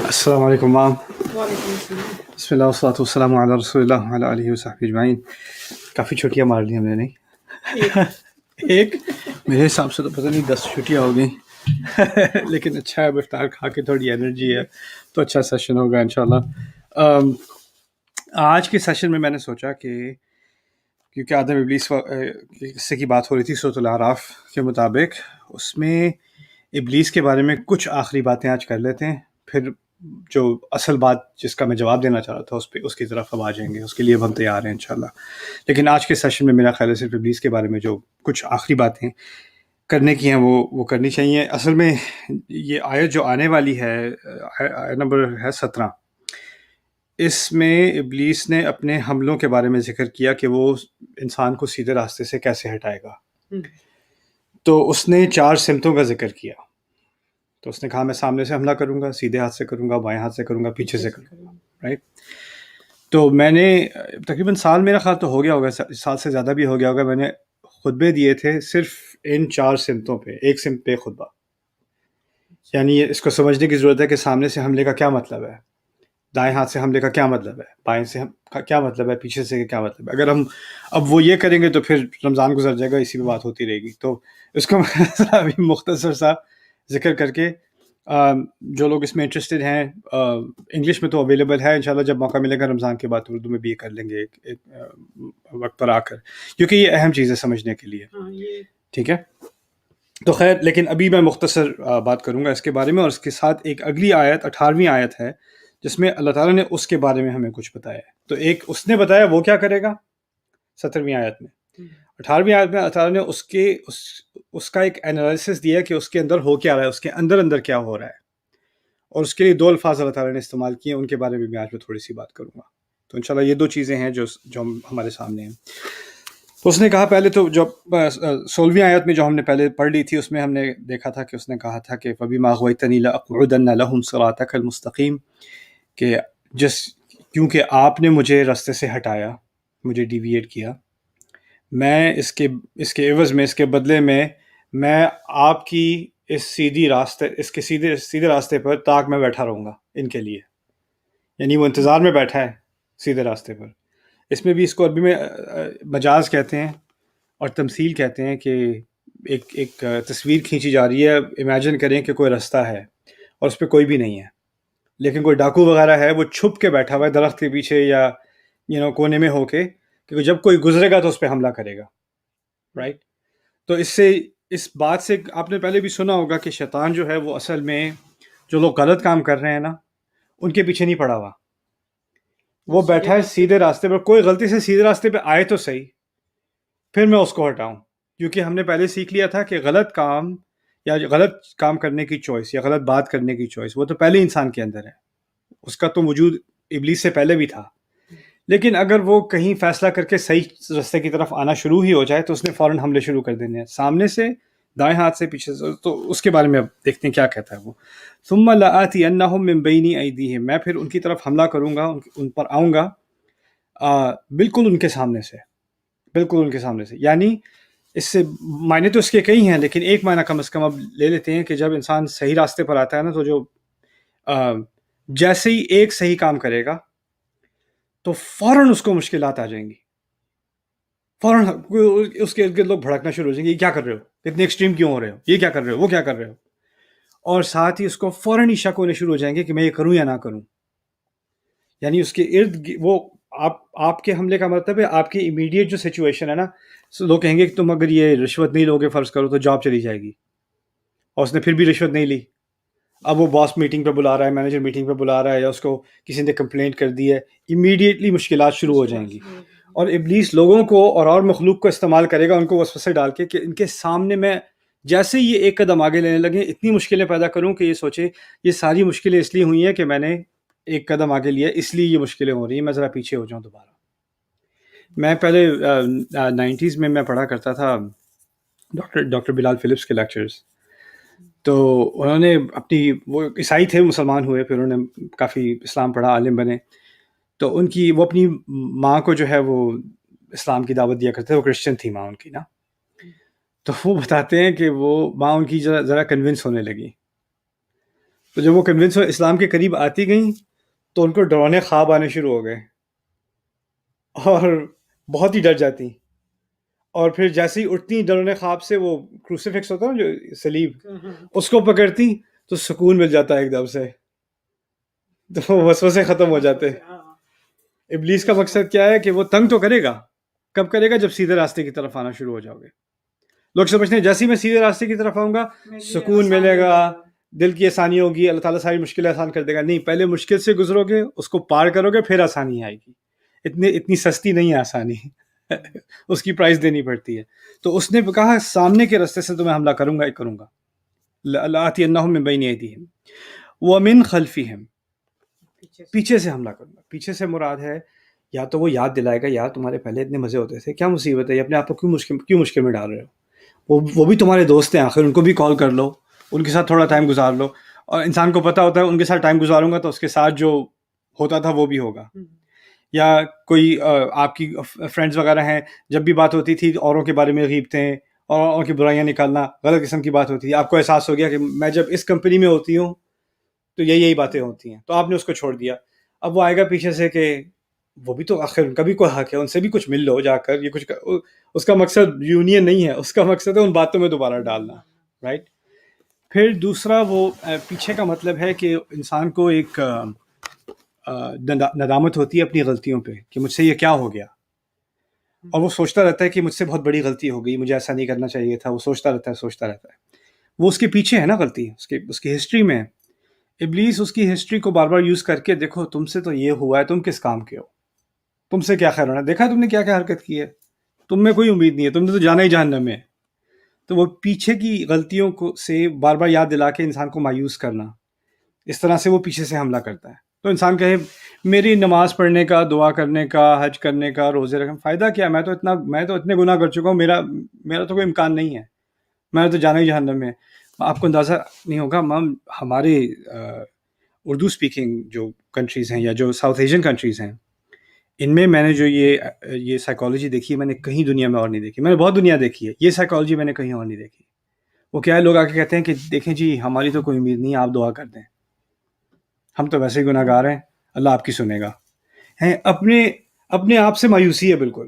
السلام علیکم مام. وعلیکم السلام. بسم اللہ والصلاۃ والسلام علی رسول اللہ وعلی آلہ وصحبہ اجمعین. کافی چھٹیاں مار لی ہم نے, نہیں ایک میرے حساب سے تو پتہ نہیں 10 چھٹیاں ہو گئیں. لیکن اچھا ہے, افطار کھا کے تھوڑی انرجی ہے تو اچھا سیشن ہوگا انشاءاللہ. آج کے سیشن میں نے سوچا کہ کیونکہ آدم ابلیس قصے کی بات ہو رہی تھی سورۃ الاعراف کے مطابق, اس میں ابلیس کے بارے میں کچھ آخری باتیں آج کر لیتے ہیں, پھر جو اصل بات جس کا میں جواب دینا چاہ رہا تھا اس کی طرف ہم آ جائیں گے. اس کے لیے ہم تیار ہیں انشاءاللہ. لیکن آج کے سیشن میں میرا خیال ہے صرف ابلیس کے بارے میں جو کچھ آخری باتیں کرنے کی ہیں وہ کرنی چاہیے. اصل میں یہ آیت جو آنے والی ہے, آیت نمبر ہے 17, اس میں ابلیس نے اپنے حملوں کے بارے میں ذکر کیا کہ وہ انسان کو سیدھے راستے سے کیسے ہٹائے گا. تو اس نے 4 سمتوں کا ذکر کیا. تو اس نے کہا میں سامنے سے حملہ کروں گا, سیدھے ہاتھ سے کروں گا, بائیں ہاتھ سے کروں گا, پیچھے سے کروں گا, رائٹ. تو میں نے تقریباً سال, میرا خیال تو ہو گیا ہوگا, سال سے زیادہ بھی ہو گیا ہوگا, میں نے خطبے دیے تھے صرف ان 4 سمتوں پہ, ایک سمت پہ خطبہ. یعنی اس کو سمجھنے کی ضرورت ہے کہ سامنے سے حملے کا کیا مطلب ہے, دائیں ہاتھ سے حملے کا کیا مطلب ہے, بائیں سے کا کیا مطلب ہے, پیچھے سے کیا مطلب ہے. اگر ہم اب وہ یہ کریں گے تو پھر رمضان گزر جائے گا, اسی پہ بات ہوتی رہے گی. تو اس کو ابھی مختصر سا ذکر کر کے, جو لوگ اس میں انٹرسٹڈ ہیں, انگلش میں تو اویلیبل ہے, انشاءاللہ جب موقع ملے گا رمضان کے بعد اردو میں بھی یہ کر لیں گے ایک وقت پر آ کر, کیونکہ یہ اہم چیز ہے سمجھنے کے لیے. ٹھیک ہے, تو خیر, لیکن ابھی میں مختصر بات کروں گا اس کے بارے میں, اور اس کے ساتھ ایک اگلی آیت 18ویں آیت ہے جس میں اللہ تعالیٰ نے اس کے بارے میں ہمیں کچھ بتایا ہے. تو ایک اس نے بتایا وہ کیا کرے گا 17ویں آیت میں, 18ویں آیت میں اللہ تعالیٰ نے اس کا ایک انالیسس دیا کہ اس کے اندر ہو کیا رہا ہے, اس کے اندر کیا ہو رہا ہے, اور اس کے لیے 2 الفاظ اللہ تعالیٰ نے استعمال کیے, ان کے بارے میں آج میں تھوڑی سی بات کروں گا. تو انشاءاللہ یہ 2 چیزیں ہیں جو ہمارے سامنے ہیں. اس نے کہا پہلے تو جو 16ویں آیت میں جو ہم نے پہلے پڑھ لی تھی, اس میں ہم نے دیکھا تھا کہ اس نے کہا تھا کہ فَبِمَا أَغْوَيْتَنِي لَأَقْعُدَنَّ لَهُمْ صِرَاطَكَ الْمُسْتَقِيمَ, کہ کیونکہ آپ نے مجھے راستے سے ہٹایا, مجھے ڈیویٹ کیا, میں اس کے عوض میں, اس کے بدلے میں آپ کی اس سیدھے راستے پر تاک میں بیٹھا رہوں گا ان کے لیے. یعنی وہ انتظار میں بیٹھا ہے سیدھے راستے پر. اس میں بھی اس کو عربی میں مجاز کہتے ہیں اور تمثیل کہتے ہیں, کہ ایک تصویر کھینچی جا رہی ہے. امیجن کریں کہ کوئی راستہ ہے اور اس پہ کوئی بھی نہیں ہے, لیکن کوئی ڈاکو وغیرہ ہے, وہ چھپ کے بیٹھا ہوا ہے درخت کے پیچھے یا کونے میں ہو کے, کہ جب کوئی گزرے گا تو اس پہ حملہ کرے گا, رائٹ. تو اس بات سے آپ نے پہلے بھی سنا ہوگا کہ شیطان جو ہے وہ اصل میں جو لوگ غلط کام کر رہے ہیں نا, ان کے پیچھے نہیں پڑا ہوا, وہ بیٹھا ہے سیدھے راستے پر. کوئی غلطی سے سیدھے راستے پہ آئے تو صحیح, پھر میں اس کو ہٹاؤں, کیونکہ ہم نے پہلے سیکھ لیا تھا کہ غلط کام یا غلط کام کرنے کی چوائس یا غلط بات کرنے کی چوائس وہ تو پہلے انسان کے اندر ہے, اس کا تو وجود ابلیس سے پہلے بھی تھا. لیکن اگر وہ کہیں فیصلہ کر کے صحیح راستے کی طرف آنا شروع ہی ہو جائے تو اس نے فوراً حملے شروع کر دینے ہیں, سامنے سے, دائیں ہاتھ سے, پیچھے سے. تو اس کے بارے میں اب دیکھتے ہیں کیا کہتا ہے وہ. ثم لآتینہم من بین ایدیہم, میں پھر ان کی طرف حملہ کروں گا, ان پر آؤں گا بالکل ان کے سامنے سے. یعنی اس سے معنی تو اس کے کئی ہیں, لیکن ایک معنی کم از کم اب لے لیتے ہیں کہ جب انسان صحیح راستے پر آتا ہے نا, تو جو جیسے ہی ایک صحیح کام کرے گا تو فوراً اس کو مشکلات آ جائیں گی, فوراً اس کے ارد گرد لوگ بھڑکنا شروع ہو جائیں گے, یہ کیا کر رہے ہو, اتنے ایکسٹریم کیوں ہو رہے ہو, یہ کیا کر رہے ہو, وہ کیا کر رہے ہو. اور ساتھ ہی اس کو فوراً ہی شک ہونے شروع ہو جائیں گے کہ میں یہ کروں یا نہ کروں. یعنی اس کے ارد وہ آپ کے حملے کا مطلب ہے آپ کی امیڈیٹ جو سچویشن ہے نا, لوگ کہیں گے کہ تم اگر یہ رشوت نہیں لوگے فرض کرو تو جاب چلی جائے گی, اور اس نے پھر بھی رشوت نہیں لی. اب وہ باس میٹنگ پہ بلا رہا ہے, مینیجر میٹنگ پہ بلا رہا ہے, یا اس کو کسی نے کمپلینٹ کر دی ہے, امیڈیٹلی مشکلات شروع ہو جائیں گی. اور ابلیس لوگوں کو اور مخلوق کو استعمال کرے گا ان کو وسوسے ڈال کے, کہ ان کے سامنے میں جیسے یہ ایک قدم آگے لینے لگے اتنی مشکلیں پیدا کروں کہ یہ سوچے یہ ساری مشکلیں اس لیے ہوئی ہیں کہ میں نے ایک قدم آگے لیا, اس لیے یہ مشکلیں ہو رہی ہیں, میں ذرا پیچھے ہو جاؤں دوبارہ. میں پہلے 90s میں پڑھا کرتا تھا ڈاکٹر بلال فلپس کے لیکچرز. تو انہوں نے اپنی, وہ عیسائی تھے, مسلمان ہوئے, پھر انہوں نے کافی اسلام پڑھا, عالم بنے. تو وہ اپنی ماں کو جو ہے وہ اسلام کی دعوت دیا کرتے تھے, وہ کرسچن تھی ماں ان کی نا. تو وہ بتاتے ہیں کہ وہ ماں ان کی ذرا کنونس ہونے لگی, تو جب وہ کنونس ہو اسلام کے قریب آتی گئیں تو ان کو ڈرانے خواب آنے شروع ہو گئے اور بہت ہی ڈر جاتی، اور پھر جیسے ہی اٹھتی ڈرونے خواب سے، وہ کروسیفکس ہوتا ہے نا جو سلیب، اس کو پکڑتی تو سکون مل جاتا ہے ایک دم سے، تو وسوسے ختم ہو جاتے۔ ابلیس کا مقصد کیا ہے کہ وہ تنگ تو کرے گا، کب کرے گا؟ جب سیدھے راستے کی طرف آنا شروع ہو جاؤ گے۔ لوگ سمجھتے ہیں جیسے ہی میں سیدھے راستے کی طرف آؤں گا سکون ملے گا، دل کی آسانی ہوگی، اللہ تعالیٰ ساری مشکلیں آسان کر دے گا۔ نہیں، پہلے مشکل سے گزرو گے، اس کو پار کرو گے، پھر آسانی آئے گی۔ اتنی سستی نہیں ہے آسانی اس کی پرائز دینی پڑتی ہے۔ تو اس نے کہا سامنے کے راستے سے تو میں حملہ کروں گا ہی کروں گا، لآتینہم من بین ایدیہم ومن خلفہم، پیچھے سے حملہ کروں گا۔ پیچھے سے مراد ہے یا تو وہ یاد دلائے گا یار تمہارے پہلے اتنے مزے ہوتے تھے، کیا مصیبت ہے، یہ اپنے آپ کو کیوں مشکل میں ڈال رہے ہو؟ وہ بھی تمہارے دوست ہیں آخر، ان کو بھی کال کر لو، ان کے ساتھ تھوڑا ٹائم گزار لو۔ اور انسان کو پتہ ہوتا ہے ان کے ساتھ ٹائم گزاروں گا تو اس کے ساتھ جو ہوتا تھا وہ بھی ہوگا۔ یا کوئی آپ کی فرینڈز وغیرہ ہیں، جب بھی بات ہوتی تھی اوروں کے بارے میں غیبتیں اور اوروں کی برائیاں نکالنا، غلط قسم کی بات ہوتی تھی، آپ کو احساس ہو گیا کہ میں جب اس کمپنی میں ہوتی ہوں تو یہی باتیں ہوتی ہیں، تو آپ نے اس کو چھوڑ دیا۔ اب وہ آئے گا پیچھے سے کہ وہ بھی تو آخر ان کا بھی کوئی حق ہے، ان سے بھی کچھ مل لو جا کر، یہ کچھ اس کا مقصد یونین نہیں ہے، اس کا مقصد ہے ان باتوں میں دوبارہ ڈالنا، رائٹ۔ پھر دوسرا وہ پیچھے کا مطلب ہے کہ انسان کو ایک ندامت ہوتی ہے اپنی غلطیوں پہ کہ مجھ سے یہ کیا ہو گیا، اور وہ سوچتا رہتا ہے کہ مجھ سے بہت بڑی غلطی ہو گئی، مجھے ایسا نہیں کرنا چاہیے تھا، وہ سوچتا رہتا ہے۔ وہ اس کے پیچھے ہے نا غلطی، اس کی ہسٹری میں ہے۔ ابلیس اس کی ہسٹری کو بار بار یوز کر کے دیکھو تم سے تو یہ ہوا ہے، تم کس کام کے ہو، تم سے کیا خیر ہونا، دیکھا تم نے کیا کیا حرکت کی ہے، تم میں کوئی امید نہیں ہے، تم نے تو جانا ہی جہنم میں ہے۔ تو وہ پیچھے کی غلطیوں کو سے بار بار یاد دلا کے انسان کو مایوس کرنا، اس طرح سے وہ پیچھے سے حملہ کرتا ہے۔ تو انسان کہے میری نماز پڑھنے کا، دعا کرنے کا، حج کرنے کا، روزے رکھنے فائدہ کیا، میں تو اتنے گناہ کر چکا ہوں، میرا تو کوئی امکان نہیں ہے، میں تو جانا ہی جہنم میں۔ آپ کو اندازہ نہیں ہوگا، ہمارے اردو اسپیکنگ جو کنٹریز ہیں یا جو ساؤتھ ایشین کنٹریز ہیں، ان میں نے جو یہ سائیکالوجی دیکھی ہے، میں نے کہیں دنیا میں اور نہیں دیکھی۔ میں نے بہت دنیا دیکھی ہے، یہ سائیکالوجی میں نے کہیں اور نہیں دیکھی۔ وہ کیا ہے، لوگ آ کے کہتے ہیں کہ دیکھیں جی ہماری تو کوئی امید نہیں ہے، آپ دعا کر دیں، ہم تو ویسے ہی گناہ گار ہیں، اللہ آپ کی سنے گا۔ اپنے آپ سے مایوسی ہے بالکل،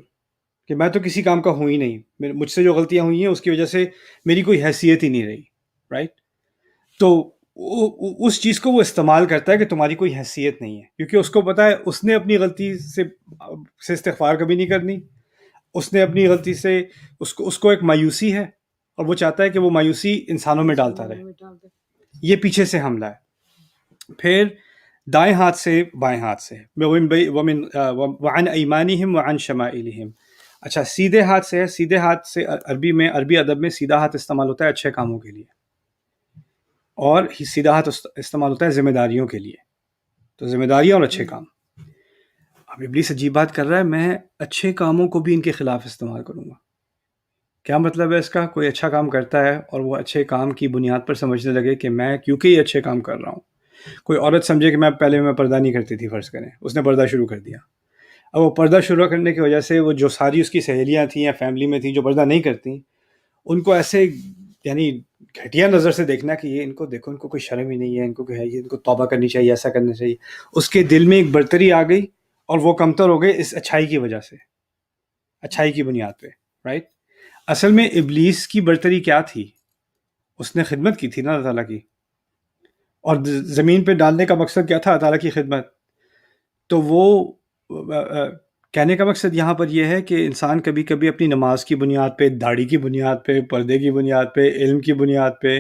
کہ میں تو کسی کام کا ہوں ہی نہیں، مجھ سے جو غلطیاں ہوئی ہیں اس کی وجہ سے میری کوئی حیثیت ہی نہیں رہی، رائٹ۔ تو اس چیز کو وہ استعمال کرتا ہے کہ تمہاری کوئی حیثیت نہیں ہے، کیونکہ اس کو پتا ہے اس نے اپنی غلطی سے استغفار کبھی نہیں کرنی، اس نے اپنی غلطی سے اس کو ایک مایوسی ہے، اور وہ چاہتا ہے کہ وہ مایوسی انسانوں میں ڈالتا رہے۔ یہ پیچھے سے حملہ ہے۔ پھر دائیں ہاتھ سے بائیں ہاتھ سے، وعن ایمانہم وعن شمائلہم۔ اچھا سیدھے ہاتھ سے ہے، سیدھے ہاتھ سے عربی ادب میں سیدھا ہاتھ استعمال ہوتا ہے اچھے کاموں کے لیے، اور سیدھا ہاتھ استعمال ہوتا ہے ذمہ داریوں کے لیے۔ تو ذمہ داریاں اور اچھے کام۔ اب ابلیس عجیب بات کر رہا ہے، میں اچھے کاموں کو بھی ان کے خلاف استعمال کروں گا۔ کیا مطلب ہے اس کا؟ کوئی اچھا کام کرتا ہے اور وہ اچھے کام کی بنیاد پر سمجھنے لگے کہ میں کیونکہ یہ اچھے کام کر رہا ہوں، کوئی عورت سمجھے کہ میں پردہ نہیں کرتی تھی، فرض کریں اس نے پردہ شروع کر دیا، اب وہ پردہ شروع کرنے کی وجہ سے وہ جو ساری اس کی سہیلیاں تھیں یا فیملی میں تھیں جو پردہ نہیں کرتیں، ان کو ایسے یعنی گھٹیا نظر سے دیکھنا کہ یہ ان کو دیکھو، ان کو کوئی شرم ہی نہیں ہے، ان کو کہ ان کو توبہ کرنی چاہیے، ایسا کرنا چاہیے۔ اس کے دل میں ایک برتری آ گئی اور وہ کمتر ہو گئے اس اچھائی کی وجہ سے، اچھائی کی بنیاد پہ، رائٹ۔ اصل میں ابلیس کی برتری کیا تھی؟ اس نے خدمت کی تھی نا اللہ تعالیٰ کی، اور زمین پہ ڈالنے کا مقصد کیا تھا؟ اللہ تعالیٰ کی خدمت۔ تو وہ کہنے کا مقصد یہاں پر یہ ہے کہ انسان کبھی کبھی اپنی نماز کی بنیاد پہ، داڑھی کی بنیاد پہ، پردے کی بنیاد پہ، علم کی بنیاد پہ،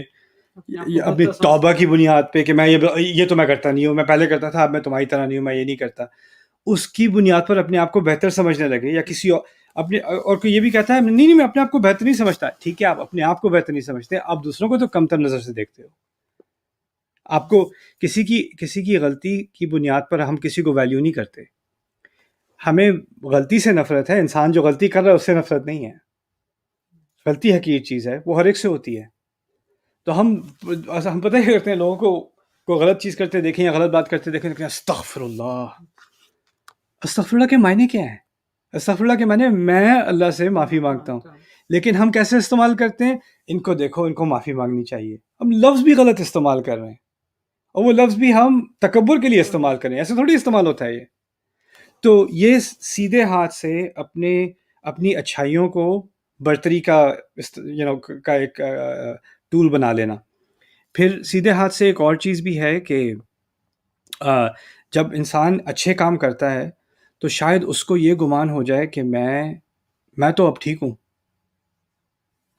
اپنی توبہ کی بنیاد پہ کہ میں یہ تو میں کرتا نہیں ہوں، میں پہلے کرتا تھا اب میں تمہاری طرح نہیں ہوں، میں یہ نہیں کرتا، اس کی بنیاد پر اپنے آپ کو بہتر سمجھنے لگے، یا کسی اور کوئی یہ بھی کہتا ہے نہیں میں اپنے آپ کو بہتر نہیں سمجھتا۔ ٹھیک ہے، آپ اپنے آپ کو بہتر نہیں سمجھتے، آپ دوسروں کو تو کمتر نظر سے دیکھتے ہو۔ آپ کو کسی کی غلطی کی بنیاد پر ہم کسی کو ویلیو نہیں کرتے، ہمیں غلطی سے نفرت ہے۔ انسان جو غلطی کر رہا ہے اس سے نفرت نہیں ہے، غلطی حقیقی چیز ہے، وہ ہر ایک سے ہوتی ہے۔ تو ہم پتہ ہی کرتے ہیں لوگوں کو کوئی غلط چیز کرتے دیکھیں یا غلط بات کرتے دیکھیں، استغفر اللہ۔ استغفر اللہ کے معنی کیا ہے؟ استغفر اللہ کے معنی میں اللہ سے معافی مانگتا ہوں، لیکن ہم کیسے استعمال کرتے ہیں؟ ان کو دیکھو، ان کو معافی مانگنی چاہیے، ہم لفظ بھی غلط استعمال کر رہے ہیں، اور وہ لفظ بھی ہم تکبر کے لیے استعمال کریں، ایسے تھوڑی استعمال ہوتا ہے یہ. تو یہ سیدھے ہاتھ سے اپنی اچھائیوں کو برتری کا کا ایک ٹول بنا لینا. پھر سیدھے ہاتھ سے ایک اور چیز بھی ہے کہ جب انسان اچھے کام کرتا ہے تو شاید اس کو یہ گمان ہو جائے کہ میں تو اب ٹھیک ہوں،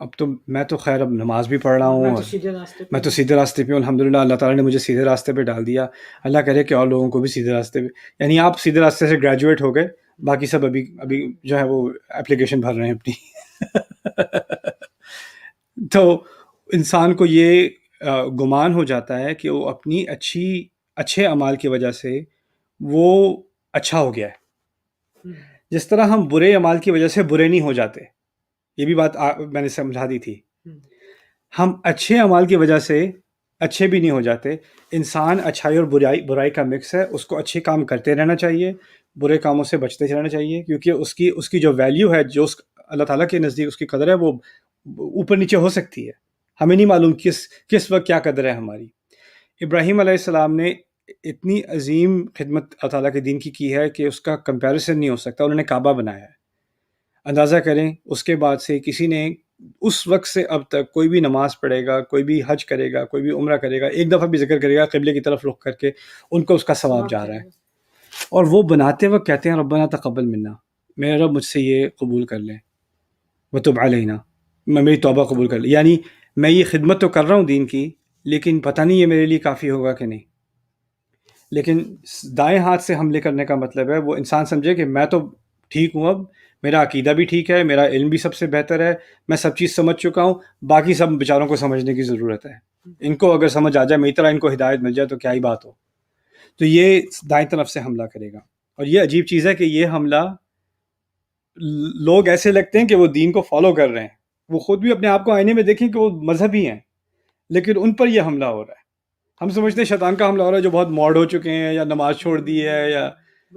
اب تو میں تو خیر اب نماز بھی پڑھ رہا ہوں، میں تو سیدھے راستے پہ ہوں، الحمدللہ اللہ تعالیٰ نے مجھے سیدھے راستے پہ ڈال دیا. اللہ کرے کہ اور لوگوں کو بھی سیدھے راستے پہ، یعنی آپ سیدھے راستے سے گریجویٹ ہو گئے، باقی سب ابھی جو ہے وہ اپلیکیشن بھر رہے ہیں اپنی. تو انسان کو یہ گمان ہو جاتا ہے کہ وہ اپنی اچھے اعمال کی وجہ سے وہ اچھا ہو گیا ہے. جس طرح ہم برے اعمال کی وجہ سے برے نہیں ہو جاتے، یہ بھی بات میں نے سمجھا دی تھی. ہم اچھے اعمال کی وجہ سے اچھے بھی نہیں ہو جاتے. انسان اچھائی اور برائی کا مکس ہے، اس کو اچھے کام کرتے رہنا چاہیے، برے کاموں سے بچتے رہنا چاہیے، کیونکہ اس کی جو ویلیو ہے، جو اللہ تعالیٰ کے نزدیک اس کی قدر ہے، وہ اوپر نیچے ہو سکتی ہے. ہمیں نہیں معلوم کس وقت کیا قدر ہے ہماری. ابراہیم علیہ السلام نے اتنی عظیم خدمت اللہ تعالیٰ کے دین کی ہے کہ اس کا کمپیریزن نہیں ہو سکتا. انہوں نے کعبہ بنایا ہے. اندازہ کریں اس کے بعد سے کسی نے اس وقت سے اب تک کوئی بھی نماز پڑھے گا، کوئی بھی حج کرے گا، کوئی بھی عمرہ کرے گا، ایک دفعہ بھی ذکر کرے گا قبلے کی طرف رخ کر کے، ان کو اس کا ثواب جا رہا ہے. اور وہ بناتے وقت کہتے ہیں ربنا تقبل منا، میرا رب مجھ سے یہ قبول کر لے، وتب علینا، میری توبہ قبول کر لے. یعنی میں یہ خدمت تو کر رہا ہوں دین کی، لیکن پتہ نہیں یہ میرے لیے کافی ہوگا کہ نہیں. لیکن دائیں ہاتھ سے حملے کرنے کا مطلب ہے وہ انسان سمجھے کہ میں تو ٹھیک ہوں، اب میرا عقیدہ بھی ٹھیک ہے، میرا علم بھی سب سے بہتر ہے، میں سب چیز سمجھ چکا ہوں، باقی سب بیچاروں کو سمجھنے کی ضرورت ہے. ان کو اگر سمجھ آ جائے، میری طرح ان کو ہدایت مل جائے تو کیا ہی بات ہو. تو یہ دائیں طرف سے حملہ کرے گا. اور یہ عجیب چیز ہے کہ یہ حملہ لوگ ایسے لگتے ہیں کہ وہ دین کو فالو کر رہے ہیں، وہ خود بھی اپنے آپ کو آئینے میں دیکھیں کہ وہ مذہبی ہیں، لیکن ان پر یہ حملہ ہو رہا ہے. ہم سمجھتے ہیں شیطان کا حملہ ہو رہا ہے جو بہت موڈ ہو چکے ہیں، یا نماز چھوڑ دی ہے، یا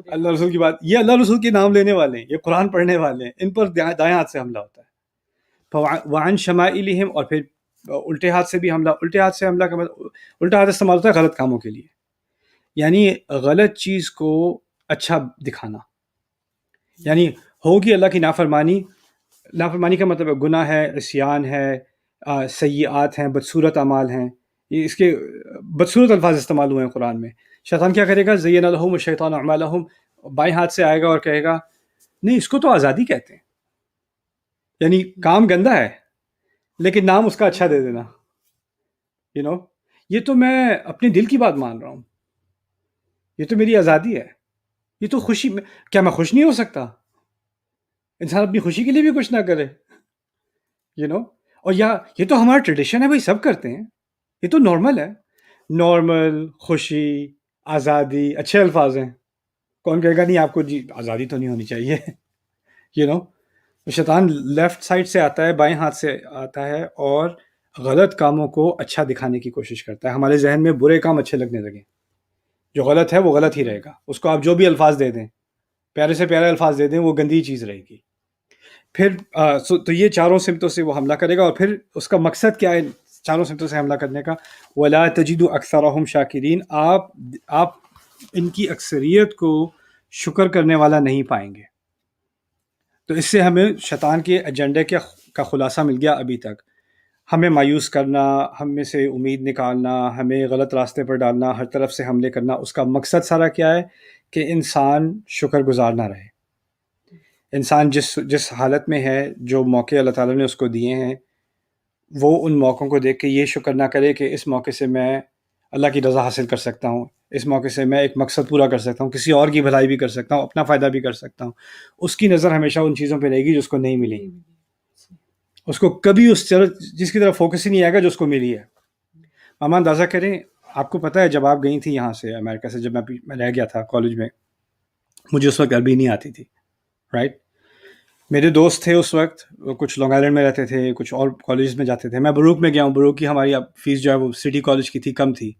اللہ رسول کی بات، یہ اللہ رسول کے نام لینے والے ہیں، یہ قرآن پڑھنے والے ہیں، ان پر دائیں ہاتھ سے حملہ ہوتا ہے. وعن شمائلہم، اور پھر الٹے ہاتھ سے بھی حملہ. الٹے ہاتھ سے حملہ کا مطلب، الٹا ہاتھ استعمال ہوتا ہے غلط کاموں کے لیے، یعنی غلط چیز کو اچھا دکھانا. یعنی ہوگی اللہ کی نافرمانی کا مطلب ہے گناہ ہے، عصیان ہے، سیئات ہیں، بدصورت اعمال ہیں. یہ اس کے بدصورت الفاظ استعمال ہوئے ہیں قرآن میں. شیطان کیا کرے گا؟ زین لہم الشیطان اعمالہم، بائیں ہاتھ سے آئے گا اور کہے گا نہیں اس کو تو آزادی کہتے ہیں، یعنی کام گندا ہے لیکن نام اس کا اچھا دے دینا. یہ تو میں اپنے دل کی بات مان رہا ہوں، یہ تو میری آزادی ہے، یہ تو خوشی میں، کیا میں خوش نہیں ہو سکتا؟ انسان اپنی خوشی کے لیے بھی کچھ نہ کرے، اور یا یہ تو ہمارا ٹریڈیشن ہے بھائی، سب کرتے ہیں، یہ تو نارمل ہے. نارمل، خوشی، آزادی اچھے الفاظ ہیں. کون کہے گا نہیں آپ کو جی آزادی تو نہیں ہونی چاہیے. شیطان لیفٹ سائڈ سے آتا ہے، بائیں ہاتھ سے آتا ہے، اور غلط کاموں کو اچھا دکھانے کی کوشش کرتا ہے. ہمارے ذہن میں برے کام اچھے لگنے لگیں، جو غلط ہے وہ غلط ہی رہے گا، اس کو آپ جو بھی الفاظ دے دیں، پیارے سے پیارے الفاظ دے دیں، وہ گندی چیز رہے گی. پھر تو یہ چاروں سمتوں سے وہ حملہ کرے گا. اور پھر اس کا مقصد کیا ہے چاروں سمتوں سے حملہ کرنے کا؟ وَلَا تَجِدُ أَكْثَرَهُمْ شَاكِرِينَ، آپ ان کی اکثریت کو شکر کرنے والا نہیں پائیں گے. تو اس سے ہمیں شیطان کے ایجنڈے کا خلاصہ مل گیا ابھی تک. ہمیں مایوس کرنا، ہم میں سے امید نکالنا، ہمیں غلط راستے پر ڈالنا، ہر طرف سے حملے کرنا. اس کا مقصد سارا کیا ہے؟ کہ انسان شکر گزار نہ رہے. انسان جس حالت میں ہے، جو موقع اللہ تعالیٰ نے اس کو دیے ہیں، وہ ان موقعوں کو دیکھ کے یہ شکر نہ کرے کہ اس موقع سے میں اللہ کی رضا حاصل کر سکتا ہوں، اس موقع سے میں ایک مقصد پورا کر سکتا ہوں، کسی اور کی بھلائی بھی کر سکتا ہوں، اپنا فائدہ بھی کر سکتا ہوں. اس کی نظر ہمیشہ ان چیزوں پہ رہے گی جو اس کو نہیں ملی. اس کو کبھی جس کی طرف فوکس ہی نہیں آئے گا جو اس کو ملی ہے. ماما اندازہ کریں، آپ کو پتہ ہے جب آپ گئی تھی یہاں سے امریکہ سے، جب میں رہ گیا تھا کالج میں، مجھے اس وقت عربی نہیں آتی تھی، رائٹ؟ میرے دوست تھے اس وقت، کچھ لانگ آئیلینڈ میں رہتے تھے، کچھ اور کالجز میں جاتے تھے. میں بروک میں گیا ہوں. بروک کی ہماری فیس جو ہے وہ سٹی کالج کی تھی، کم تھی.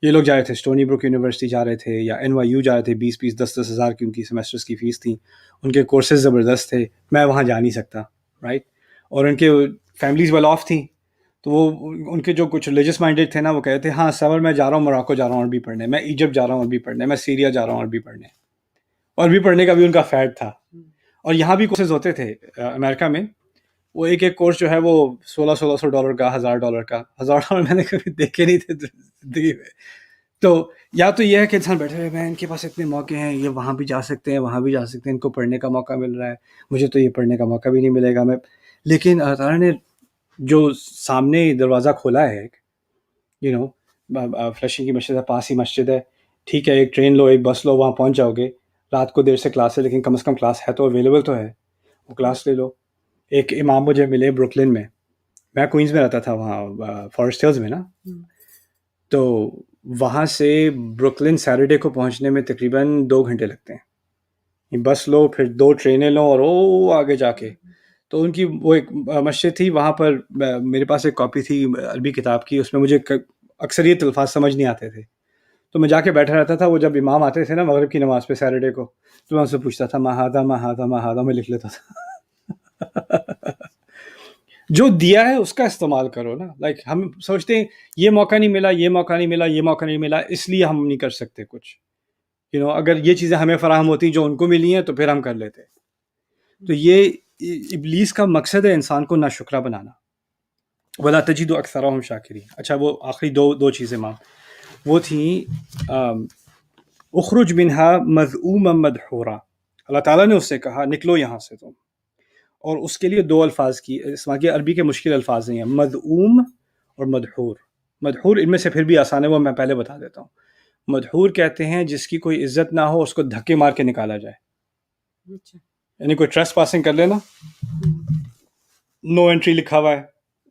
یہ لوگ جا رہے تھے اسٹونی بروک یونیورسٹی جا رہے تھے، یا NYU جا رہے تھے. 20-10 ہزار کی ان کی سیمسٹرز کی فیس تھی. ان کے کورسز زبردست تھے. میں وہاں جا نہیں سکتا، رائٹ؟ اور ان کے فیملیز ویل آف تھیں، تو وہ ان کے جو کچھ ریلیجس مائنڈیڈ تھے نا، وہ کہتے تھے ہاں سمر میں جا رہا ہوں موراکو جا رہا ہوں عربی پڑھنے، میں ایجپٹ جا رہا ہوں عربی پڑھنے، میں سیریا جا رہا ہوں عربی پڑھنے. عربی پڑھنے کا بھی ان کا فیڈ تھا. اور یہاں بھی کورسز ہوتے تھے امریکہ میں، وہ ایک کورس جو ہے وہ $1600 کا، $1000 کا. $1000 میں نے کبھی دیکھے نہیں تھے زندگی میں. تو یا تو یہ ہے کہ انسان بیٹھے ہوئے میں ان کے پاس اتنے موقع ہیں، یہ وہاں بھی جا سکتے ہیں وہاں بھی جا سکتے ہیں، ان کو پڑھنے کا موقع مل رہا ہے، مجھے تو یہ پڑھنے کا موقع بھی نہیں ملے گا. لیکن اللہ تعالیٰ نے جو سامنے دروازہ کھولا ہے، فلشنگ کی مسجد ہے، پاس ہی مسجد ہے، ٹھیک ہے، ایک ٹرین لو ایک بس لو، وہاں پہنچ جاؤ گے. رات کو دیر سے کلاس ہے لیکن کم از کم کلاس ہے تو اویلیبل تو ہے، وہ کلاس لے لو. ایک امام مجھے ملے بروکلن میں کوئنز میں رہتا تھا، وہاں فارسٹ ہلز میں نا، تو وہاں سے بروکلن سیٹرڈے کو پہنچنے میں تقریباً 2 گھنٹے لگتے ہیں. بس لو، پھر 2 ٹرینیں لو، اور وہ آگے جا کے تو ان کی وہ ایک مسجد تھی وہاں پر. میرے پاس ایک کاپی تھی عربی کتاب کی، اس میں مجھے اکثریت الفاظ سمجھ نہیں آتے تھے، تو میں جا کے بیٹھا رہتا تھا. وہ جب امام آتے تھے نا مغرب کی نماز پہ سیٹرڈے کو، تو میں ان سے پوچھتا تھا مہادا میں لکھ لیتا تھا. جو دیا ہے اس کا استعمال کرو نا. لائک ہم سوچتے ہیں یہ موقع نہیں ملا، یہ موقع نہیں ملا، یہ موقع نہیں ملا، اس لیے ہم نہیں کر سکتے کچھ. اگر یہ چیزیں ہمیں فراہم ہوتی جو ان کو ملی ہیں تو پھر ہم کر لیتے. تو یہ ابلیس کا مقصد ہے انسان کو ناشکرا بنانا. وَلَا تَجِدُ أَكْثَرَهُمْ شَاكِرِينَ. اچھا وہ آخری دو چیزیں ماں وہ تھیں اخرج منها مذءوما مدحورا. اللہ تعالیٰ نے اس سے کہا نکلو یہاں سے تم، اور اس کے لیے 2 الفاظ کی اسماعی عربی کے مشکل الفاظ نہیں ہیں، مذءوم اور مدحور. مدحور ان میں سے پھر بھی آسان ہے، وہ میں پہلے بتا دیتا ہوں. مدحور کہتے ہیں جس کی کوئی عزت نہ ہو، اس کو دھکے مار کے نکالا جائے. یعنی کوئی ٹریس پاسنگ کر لینا، نو انٹری لکھا ہوا ہے،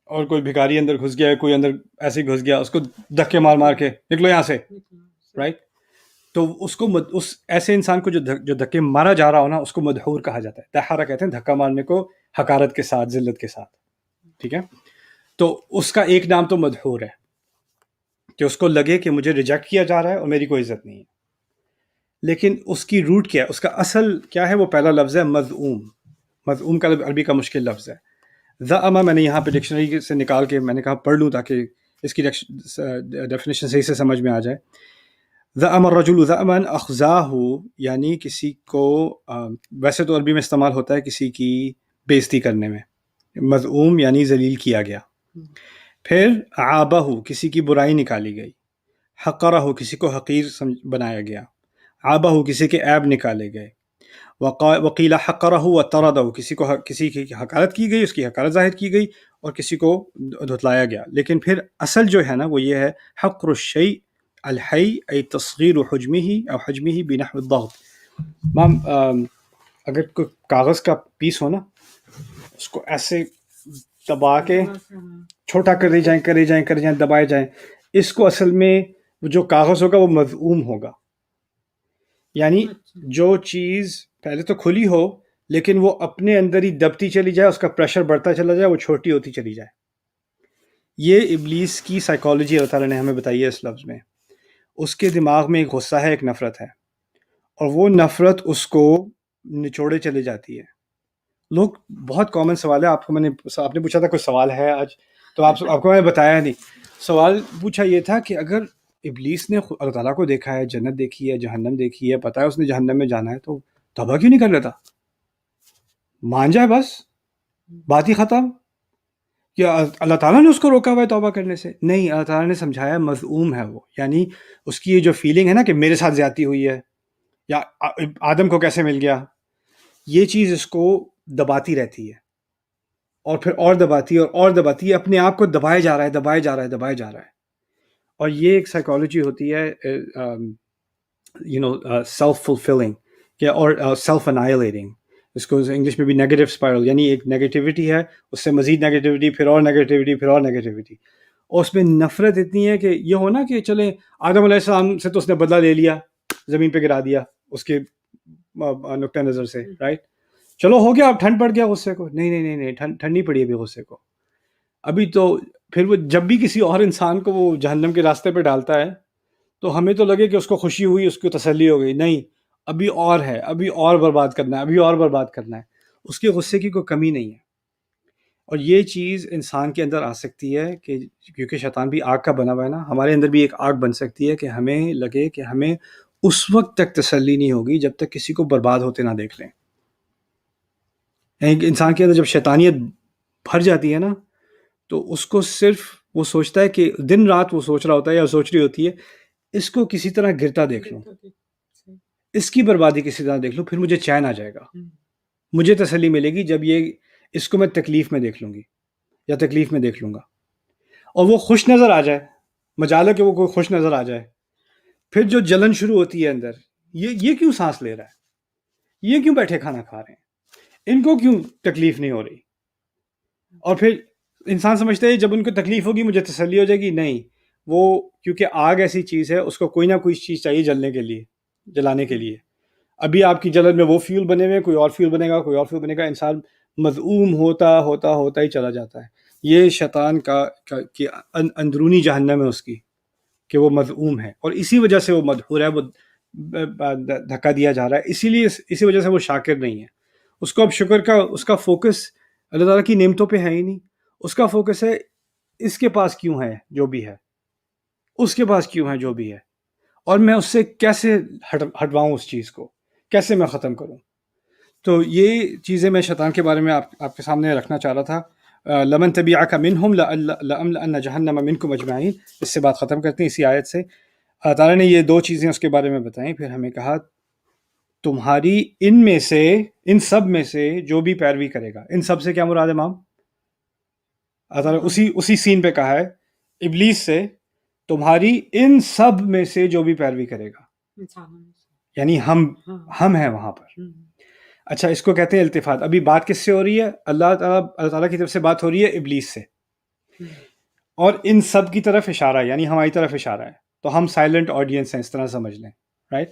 اور کوئی بھکاری اندر گھس گیا ہے، کوئی اندر ایسے گھس گیا، اس کو دھکے مار کے نکلو یہاں سے، رائٹ. تو اس کو اس ایسے انسان کو جو دھکے مارا جا رہا ہو نا، اس کو مدحور کہا جاتا ہے. دحارہ کہتے ہیں دھکا مارنے کو حقارت کے ساتھ، ذلت کے ساتھ، ٹھیک ہے. تو اس کا ایک نام تو مدحور ہے کہ اس کو لگے کہ مجھے ریجیکٹ کیا جا رہا ہے اور میری کوئی عزت نہیں ہے. لیکن اس کی روٹ کیا ہے، اس کا اصل کیا ہے؟ وہ پہلا لفظ ہے مذعوم. مذعوم کا عربی کا مشکل لفظ ہے. ذعم میں نے یہاں پہ ڈکشنری سے نکال کے میں نے کہا پڑھ لوں تاکہ اس کی ڈیفینیشن صحیح سے سمجھ میں آ جائے. ذعم الرجل ذعما اخزاہ، یعنی کسی کو ویسے تو عربی میں استعمال ہوتا ہے کسی کی بےزتی کرنے میں. مذعوم یعنی ذلیل کیا گیا. پھر عابہ، کسی کی برائی نکالی گئی. حقرہ، کسی کو حقیر بنایا گیا. عابہ، کسی کے عیب نکالے گئے. وقیل حقرہ وطردہ، کسی کی حقارت کی گئی، اس کی حقارت ظاہر کی گئی اور کسی کو دھتلایا گیا. لیکن پھر اصل جو ہے نا وہ یہ ہے حقر الشیء الحی ای تصغیر حجمہ او حجمہ بنحو الضغط. مام اگر کوئی کاغذ کا پیس ہو نا، اس کو ایسے دبا کے چھوٹا کرے جائیں دبائے جائیں، اس کو اصل میں جو کاغذ ہوگا وہ مذعوم ہوگا. یعنی جو چیز پہلے تو کھلی ہو لیکن وہ اپنے اندر ہی دبتی چلی جائے، اس کا پریشر بڑھتا چلا جائے، وہ چھوٹی ہوتی چلی جائے. یہ ابلیس کی سائیکالوجی اللہ تعالیٰ نے ہمیں بتائی ہے اس لفظ میں. اس کے دماغ میں ایک غصہ ہے، ایک نفرت ہے، اور وہ نفرت اس کو نچوڑے چلے جاتی ہے. لوگ بہت کامن سوال ہے، آپ نے پوچھا تھا کوئی سوال ہے آج، تو آپ کو میں نے بتایا نہیں. سوال پوچھا یہ تھا کہ اگر ابلیس نے اللہ تعالیٰ کو دیکھا ہے، جنت دیکھی ہے، جہنم دیکھی ہے، پتہ ہے اس نے جہنم میں جانا ہے، تو توبہ کیوں نہیں کر لیتا؟ مان جائے بس، بات ہی ختم. کیا اللہ تعالیٰ نے اس کو روکا ہوا ہے توبہ کرنے سے؟ نہیں، اللہ تعالیٰ نے سمجھایا مذعوم ہے وہ. یعنی اس کی یہ جو فیلنگ ہے نا کہ میرے ساتھ زیادتی ہوئی ہے یا آدم کو کیسے مل گیا، یہ چیز اس کو دباتی رہتی ہے، اور پھر اور دباتی ہے اور دباتی ہے، اپنے آپ کو دبائے جا رہا ہے. اور یہ ایک سائیکالوجی ہوتی ہے سیلف فلفلنگ اور سیلف انائلیٹنگ. اس کو انگلش میں بھی نیگیٹو اسپائرل، یعنی ایک نیگیٹیوٹی ہے، اس سے مزید نیگیٹیوٹی، پھر اور نیگیٹیوٹی، پھر اور نیگیٹیوٹی. اور اس میں نفرت اتنی ہے کہ یہ ہونا کہ چلیں آدم علیہ السلام سے تو اس نے بدلہ لے لیا، زمین پہ گرا دیا اس کے نقطۂ نظر سے، رائٹ، چلو ہو گیا، اب ٹھنڈ پڑ گیا غصے کو. نہیں، ٹھنڈ نہیں پڑی ابھی غصے کو. ابھی تو پھر وہ جب بھی کسی اور انسان کو وہ جہنم کے راستے پہ ڈالتا ہے تو ہمیں تو لگے کہ اس کو خوشی ہوئی، اس کو تسلی ہو گئی. نہیں، ابھی اور ہے، ابھی اور برباد کرنا ہے، ابھی اور برباد کرنا ہے. اس کے غصے کی کوئی کمی نہیں ہے. اور یہ چیز انسان کے اندر آ سکتی ہے کہ کیونکہ شیطان بھی آگ کا بنا ہوا ہے نا، ہمارے اندر بھی ایک آگ بن سکتی ہے کہ ہمیں لگے کہ ہمیں اس وقت تک تسلی نہیں ہوگی جب تک کسی کو برباد ہوتے نہ دیکھ لیں. انسان کے اندر جب شیطانیت بھر جاتی ہے نا تو اس کو صرف وہ سوچتا ہے کہ دن رات وہ سوچ رہا ہوتا ہے یا سوچ رہی ہوتی ہے اس کو کسی طرح گرتا دیکھ لوں، اس کی بربادی کسی طرح دیکھ لوں، پھر مجھے چین آ جائے گا، مجھے تسلی ملے گی جب یہ اس کو میں تکلیف میں دیکھ لوں گی یا تکلیف میں دیکھ لوں گا. اور وہ خوش نظر آ جائے، مجال ہے کہ وہ کوئی خوش نظر آ جائے، پھر جو جلن شروع ہوتی ہے اندر، یہ کیوں سانس لے رہا ہے، یہ کیوں بیٹھے کھانا کھا رہے ہیں، ان کو کیوں تکلیف نہیں ہو رہی. اور پھر انسان سمجھتا ہے جب ان کو تکلیف ہوگی مجھے تسلی ہو جائے گی. نہیں، وہ کیونکہ آگ ایسی چیز ہے اس کو کوئی نہ کوئی چیز چاہیے جلنے کے لیے، جلانے کے لیے. ابھی آپ کی جلن میں وہ فیول بنے ہوئے، کوئی اور فیول بنے گا، کوئی اور فیول بنے گا، انسان مذعوم ہوتا ہوتا ہوتا ہی چلا جاتا ہے. یہ شیطان کا اندرونی جہنم ہے اس کی کہ وہ مذعوم ہے، اور اسی وجہ سے وہ مدحور ہے، وہ دھکا دیا جا رہا ہے. اسی وجہ سے وہ شاکر نہیں ہے. اس کو اب شکر کا اس کا فوکس اللہ تعالیٰ کی نعمتوں پہ ہے ہی نہیں، اس کا فوکس ہے اس کے پاس کیوں ہے جو بھی ہے، اس کے پاس کیوں ہے جو بھی ہے، اور میں اس سے کیسے ہٹواؤں، اس چیز کو کیسے میں ختم کروں. تو یہ چیزیں میں شیطان کے بارے میں آپ کے سامنے رکھنا چاہ رہا تھا. لمن تبعک منہم لأملأن جہنم منکم اجمعین. اس سے بات ختم کرتے ہیں اسی آیت سے. اللہ تعالیٰ نے یہ دو چیزیں اس کے بارے میں بتائیں، پھر ہمیں کہا تمہاری ان میں سے، ان سب میں سے جو بھی پیروی کرے گا. ان سب سے کیا مراد ہے امام؟ اللہ تعالیٰ اسی سین پہ کہا ہے ابلیس سے، تمہاری ان سب میں سے جو بھی پیروی کرے گا، یعنی ہم ہیں وہاں پر. اچھا، اس کو کہتے ہیں التفات. ابھی بات کس سے ہو رہی ہے؟ اللہ تعالیٰ کی طرف سے بات ہو رہی ہے ابلیس سے، اور ان سب کی طرف اشارہ ہے، یعنی ہماری طرف اشارہ ہے. تو ہم سائلنٹ آڈینس ہیں، اس طرح سمجھ لیں، رائٹ؟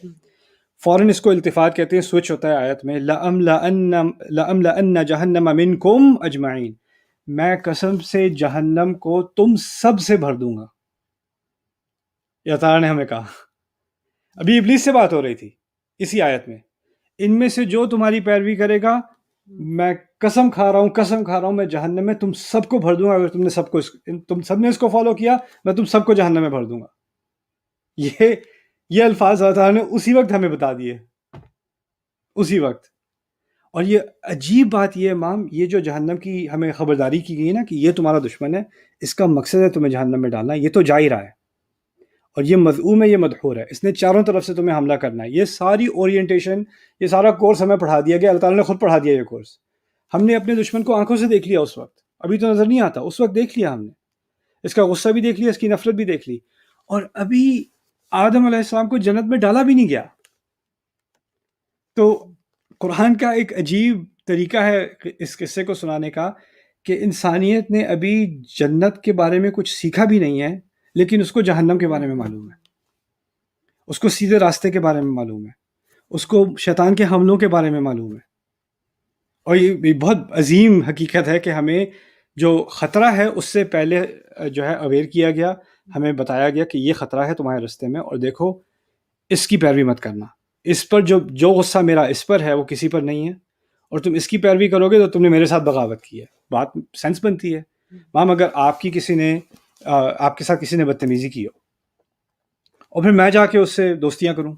فوراً اس کو التفات کہتے ہیں، سوئچ ہوتا ہے آیت میں. لَأَمْلَأَنَّ جَهَنَّمَ مِنْكُمْ اجمعین. میں قسم سے جہنم کو تم سب سے بھر دوں گا. یہ تعالیٰ نے ہمیں کہا. ابھی ابلیس سے بات ہو رہی تھی اسی آیت میں. ان میں سے جو تمہاری پیروی کرے گا، میں قسم کھا رہا ہوں میں جہنم میں تم سب کو بھر دوں گا. اگر تم سب نے اس کو فالو کیا، میں تم سب کو جہنم میں بھر دوں گا. یہ الفاظ اللہ تعالیٰ نے اسی وقت ہمیں بتا دیے، اسی وقت. اور یہ عجیب بات یہ امام، یہ جو جہنم کی ہمیں خبرداری کی گئی نا کہ یہ تمہارا دشمن ہے، اس کا مقصد ہے تمہیں جہنم میں ڈالنا، یہ تو جا ہی رہا ہے. اور یہ مذعوم ہے، یہ مدحور ہے، اس نے چاروں طرف سے تمہیں حملہ کرنا ہے. یہ ساری اورینٹیشن، یہ سارا کورس ہمیں پڑھا دیا گیا. اللہ تعالیٰ نے خود پڑھا دیا یہ کورس. ہم نے اپنے دشمن کو آنکھوں سے دیکھ لیا اس وقت، ابھی تو نظر نہیں آتا، اس وقت دیکھ لیا ہم نے. اس کا غصہ بھی دیکھ لیا، اس کی نفرت بھی دیکھ لی. اور ابھی آدم علیہ السلام کو جنت میں ڈالا بھی نہیں گیا. تو قرآن کا ایک عجیب طریقہ ہے اس قصے کو سنانے کا کہ انسانیت نے ابھی جنت کے بارے میں کچھ سیکھا بھی نہیں ہے، لیکن اس کو جہنم کے بارے میں معلوم ہے، اس کو سیدھے راستے کے بارے میں معلوم ہے، اس کو شیطان کے حملوں کے بارے میں معلوم ہے. اور یہ بہت عظیم حقیقت ہے کہ ہمیں جو خطرہ ہے اس سے پہلے جو ہے اویئر کیا گیا، ہمیں بتایا گیا کہ یہ خطرہ ہے تمہارے راستے میں، اور دیکھو اس کی پیروی مت کرنا. اس پر جو غصہ میرا اس پر ہے وہ کسی پر نہیں ہے، اور تم اس کی پیروی کرو گے تو تم نے میرے ساتھ بغاوت کی ہے. بات سینس بنتی ہے. مام اگر آپ کے ساتھ کسی نے بدتمیزی کی ہو اور پھر میں جا کے اس سے دوستیاں کروں،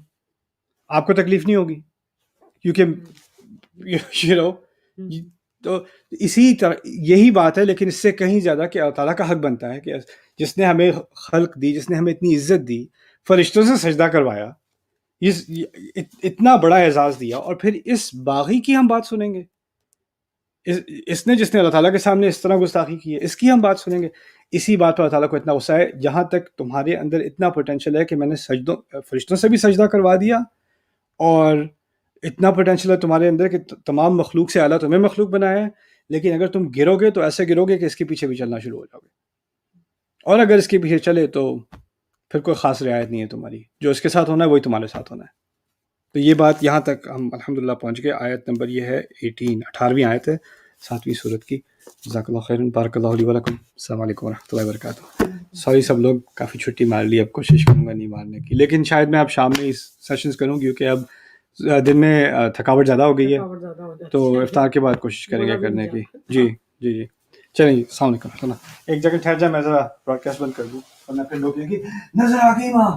آپ کو تکلیف نہیں ہوگی، کیونکہ تو اسی طرح یہی بات ہے. لیکن اس سے کہیں زیادہ کہ اللہ تعالیٰ کا حق بنتا ہے کہ جس نے ہمیں خلق دی، جس نے ہمیں اتنی عزت دی، فرشتوں سے سجدہ کروایا، اتنا بڑا اعزاز دیا، اور پھر اس باغی کی ہم بات سنیں گے؟ جس نے اللہ تعالیٰ کے سامنے اس طرح گستاخی کی ہے، اس کی ہم بات سنیں گے؟ اسی بات پر اللہ تعالیٰ کو اتنا غصہ ہے. جہاں تک تمہارے اندر اتنا پوٹینشیل ہے کہ میں نے فرشتوں سے بھی سجدہ کروا دیا، اور اتنا پوٹینشیل ہے تمہارے اندر کہ تمام مخلوق سے اعلیٰ تمہیں مخلوق بنایا ہے، لیکن اگر تم گرو گے تو ایسے گرو گے کہ اس کے پیچھے بھی چلنا شروع ہو جاؤ گے. اور اگر اس کے پیچھے چلے تو پھر کوئی خاص رعایت نہیں ہے تمہاری. جو اس کے ساتھ ہونا ہے وہی تمہارے ساتھ ہونا ہے. تو یہ بات یہاں تک ہم الحمدللہ پہنچ گئے. آیت نمبر یہ ہے 18ویں آیت ہے 7ویں سورت کی. جزاک اللہ خیر، بارک اللہ علی ولکم. السلام علیکم ورحمۃ اللہ وبرکاتہ. سوری سب لوگ کافی چھٹی مار لی، اب کوشش کروں گا نہیں مارنے کی، لیکن شاید میں اب شام میں اس سیشنز کروں، کیونکہ اب دن میں تھکاوٹ زیادہ ہو گئی ہے، تو افطار کے بعد کوشش کریں گے کرنے کی. جی. چلیے السلام علیکم ورحمۃ اللہ. ایک جگہ ٹھہر جائے, میں ذرا براڈ کاسٹ بند کر دوں ورنہ پھر لوگ کہیں گے نظر آ گئی ماں.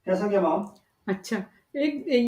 کیسا کیا ماں؟ اچھا ایک